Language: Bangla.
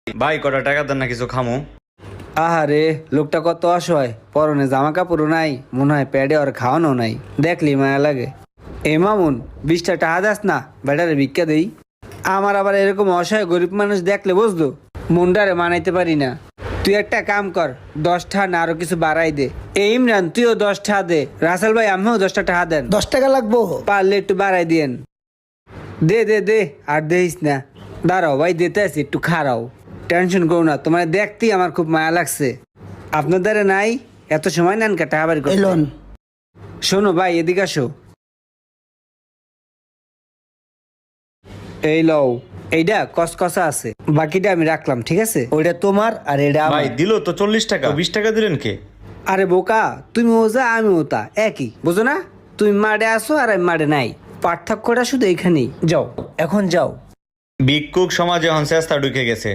ভাই কটা টাকা দেন না কিছু খামু। আহারে লোকটা কত অসহায়, পরনে জামা কাপড়ও নাই, মনে হয় প্যাডে আর খাওয়ানো নাই, দেখলি মায়া লাগে। এ মামুন 20টা টাকা দাস না, বেটারে ভিক্ষা দেই। আমার আবার এরকম অসহায় গরিব মানুষ দেখলে বুঝলো মুন্ডারে মানাইতে পারি না। তুই একটা কাম কর, 10টা না আরো কিছু বাড়াই দে। এই ইমরান তুইও 10টা দে, রাসেল ভাই আমিও 10টা টাকা দেন, 10 টাকা লাগবো? পারলে একটু বাড়াই দিয়েন। দে দে দে, আর দেখিস না। দাঁড়াও ভাই, দিতে আছি, একটু খাড়াও, টেনশন করো না। তোমার দেখতেই আমার খুব মায়া লাগছে। আপনার দ্বারা নাই এত সময় নেন কে টাকা বাড়ি করতে? এলন শোনো ভাই, এদিকে আসো। এই লও, এইটা কসকসা আছে, বাকিটা আমি রাখলাম, ঠিক আছে? ওইটা তোমার আর এটা আমার। ভাই দিল তো 40 টাকা, 20 টাকা দিলেন কে? আরে বোকা, তুমি ওজা আমি ওতা একই, বুঝো না? তুমি মাঠে আসো আর আমি মাঠে নাই, পার্থক্যটা শুধু এইখানেই। যাও, এখন যাও। ভিক্ষুক সমাজে এখন চেষ্টা ঢুকে গেছে।